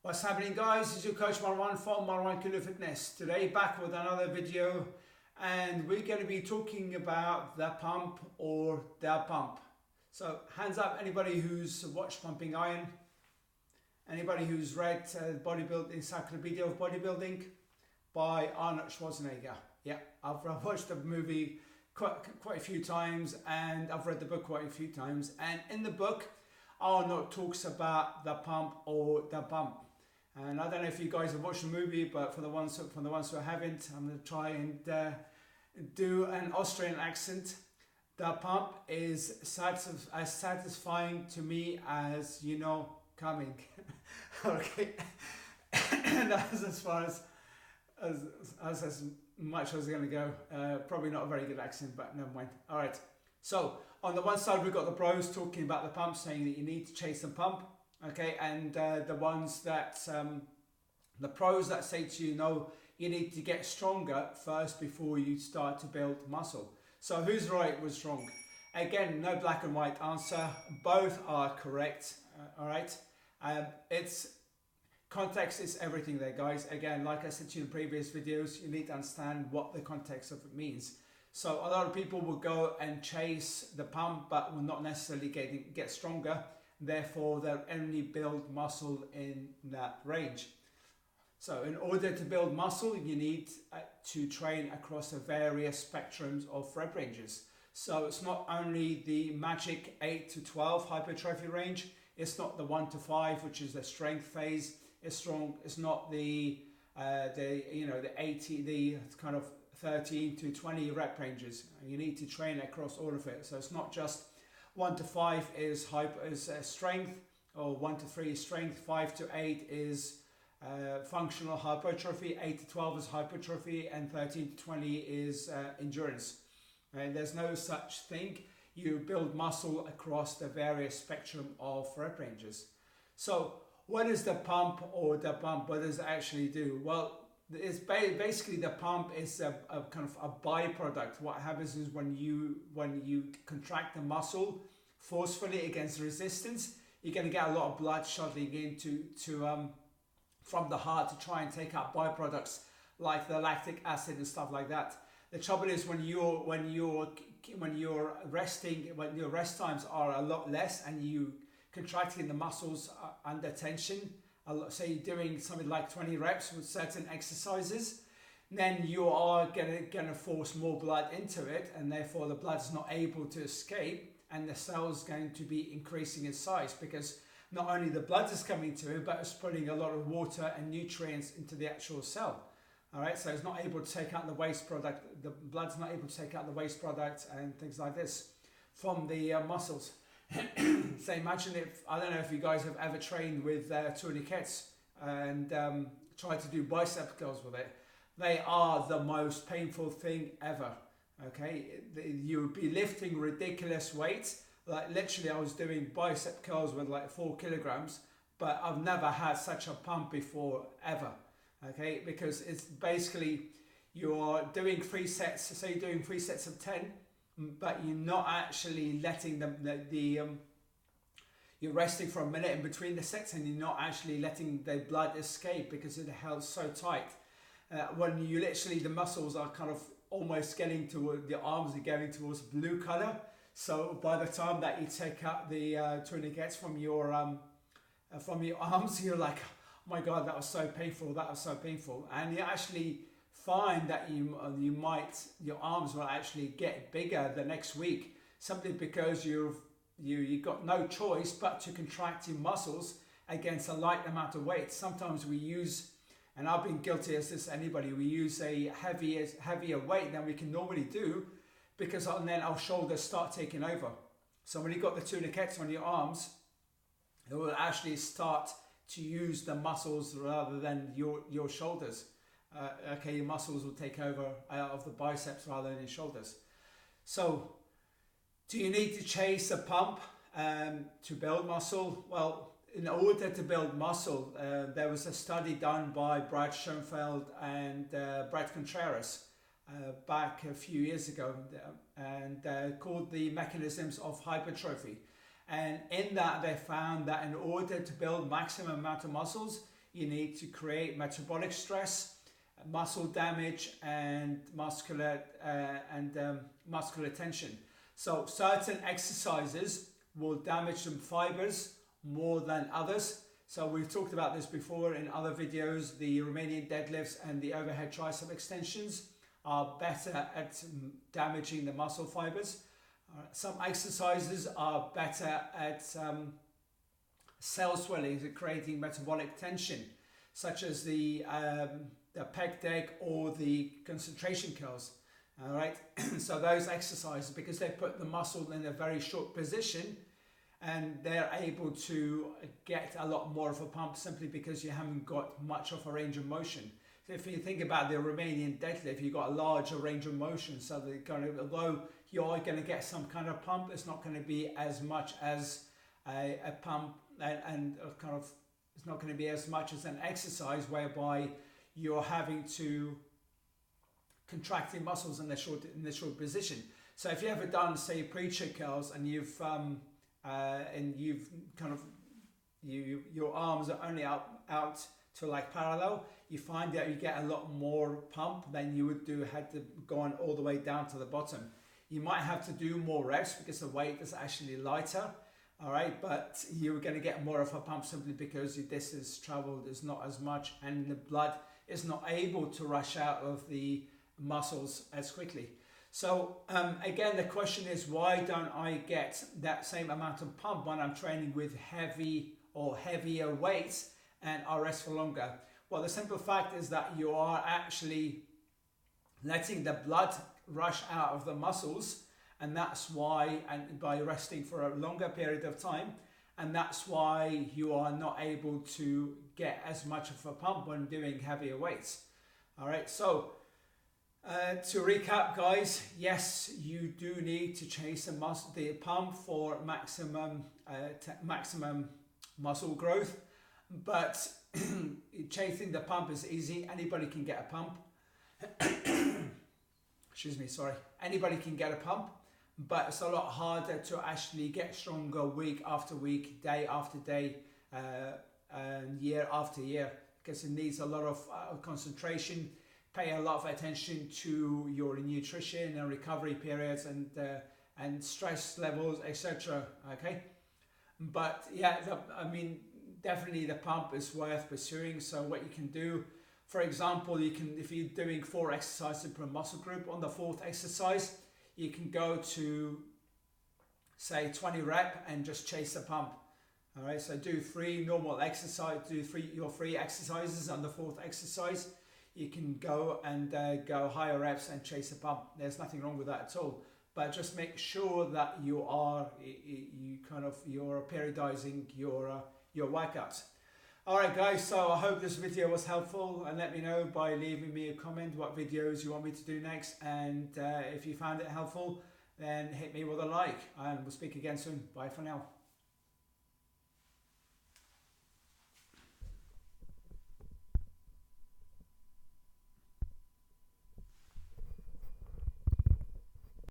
What's happening, guys? It's your coach Marwan from Marwan Kulu Fitness. Today back with another video, and we're going to be talking about the pump or the pump. So hands up, anybody who's watched Pumping Iron, anybody who's read Encyclopedia of Bodybuilding by Arnold Schwarzenegger. Yeah, I've watched the movie quite a few times, and I've read the book quite a few times. And in the book, Arnold talks about the pump or the bump. And I don't know if you guys have watched the movie, but for the ones who haven't, I'm going to try and do an Austrian accent. The pump is as satisfying to me as, coming. Okay. And that's as far as much as I'm going to go. Probably not a very good accent, but never mind. All right. So on the one side, we've got the bros talking about the pump, saying that you need to chase the pump. Okay, and the ones that, the pros that say to you, no, you need to get stronger first before you start to build muscle. So who's right, who's wrong? Again, no black and white answer. Both are correct, all right? It's context is everything there, guys. Again, like I said to you in previous videos, you need to understand what the context of it means. So a lot of people will go and chase the pump, but will not necessarily get stronger. Therefore, they'll only build muscle in that range. So in order to build muscle, you need to train across the various spectrums of rep ranges. So it's not only the magic 8 to 12 hypertrophy range. It's not the 1 to 5, which is the strength phase. It's not the 80, the kind of 13 to 20 rep ranges. You need to train across all of it. So it's not just 1 to 5 is strength, or 1 to 3 is strength, 5 to 8 is functional hypertrophy, 8 to 12 is hypertrophy, and 13 to 20 is endurance. And there's no such thing. You build muscle across the various spectrum of rep ranges. So what is the pump or the bump? What does it actually do? Well, it's basically the pump is a kind of a byproduct. What happens is when you contract the muscle forcefully against resistance, you're going to get a lot of blood shuttling into from the heart to try and take out byproducts like the lactic acid and stuff like that. The trouble is when you're resting, when your rest times are a lot less and you contracting the muscles under tension. Say you're doing something like 20 reps with certain exercises, then you are gonna force more blood into it, and therefore the blood's not able to escape, and the cell's going to be increasing in size because not only the blood is coming to it, but it's putting a lot of water and nutrients into the actual cell. All right, so it's not able to take out the waste product. The blood's not able to take out the waste product and things like this from the muscles. So imagine if, I don't know if you guys have ever trained with tourniquets and tried to do bicep curls with it. They are the most painful thing ever. Okay, you would be lifting ridiculous weights. Like literally I was doing bicep curls with like 4 kilograms, but I've never had such a pump before ever. Okay, because it's basically you're doing 3 sets, so you're doing 3 sets of 10, but you're not actually letting you're resting for a minute in between the sets, and you're not actually letting the blood escape because it held so tight. When you literally, the muscles are kind of almost getting toward, the arms are getting towards blue color. So by the time that you take out the tourniquets from your arms, you're like, oh my God, that was so painful, that was so painful. And you actually find that your arms will actually get bigger the next week, simply because you've got no choice but to contract your muscles against a light amount of weight. Sometimes we use, and I've been guilty as this anybody, we use a heavier weight than we can normally do, because then our shoulders start taking over. So when you've got the tourniquets on your arms, it will actually start to use the muscles rather than your shoulders. Okay, your muscles will take over of the biceps rather than your shoulders. So do you need to chase a pump to build muscle? Well, in order to build muscle, there was a study done by Brad Schoenfeld and Brad Contreras back a few years ago, and called the Mechanisms of Hypertrophy. And in that, they found that in order to build maximum amount of muscles, you need to create metabolic stress, muscle damage, and muscular tension. So certain exercises will damage some fibers more than others. So we've talked about this before in other videos. The Romanian deadlifts and the overhead tricep extensions are better at damaging the muscle fibers. Some exercises are better at cell swelling, at creating metabolic tension, such as the pec deck or the concentration curls. All right, so those exercises, because they put the muscle in a very short position, and they're able to get a lot more of a pump simply because you haven't got much of a range of motion. So if you think about the Romanian deadlift, you've got a larger range of motion, so they're going to, although you are going to get some kind of pump, it's not going to be as much as a pump, and kind of, it's not going to be as much as an exercise whereby you're having to contract your muscles in the short position. So if you ever done, say, preacher curls, and you've kind of your arms are only out to like parallel, you find that you get a lot more pump than you would do had to gone all the way down to the bottom. You might have to do more reps because the weight is actually lighter, all right, but you're going to get more of a pump simply because your distance traveled is not as much, and the blood is not able to rush out of the muscles as quickly. So again, the question is, why don't I get that same amount of pump when I'm training with heavy or heavier weights and I rest for longer? Well, the simple fact is that you are actually letting the blood rush out of the muscles, and that's why, and by resting for a longer period of time, and that's why you are not able to get as much of a pump when doing heavier weights. All right, so to recap, guys, yes, you do need to chase the pump for maximum muscle growth, but chasing the pump is easy. Anybody can get a pump. Excuse me, sorry. Anybody can get a pump, but it's a lot harder to actually get stronger week after week, day after day, and year after year, because it needs a lot of concentration. Pay a lot of attention to your nutrition and recovery periods and stress levels, etc. Okay, but yeah, I mean, definitely the pump is worth pursuing. So what you can do, for example, you can, if you're doing 4 exercises per muscle group, on the 4th exercise, you can go to say 20 rep and just chase the pump. All right, so do 3 normal exercise, your 3 exercises on the 4th exercise. You can go and go higher reps and chase a pump. There's nothing wrong with that at all. But just make sure that you're periodizing your workouts. All right, guys. So I hope this video was helpful, and let me know by leaving me a comment what videos you want me to do next. And if you found it helpful, then hit me with a like, and we'll speak again soon. Bye for now.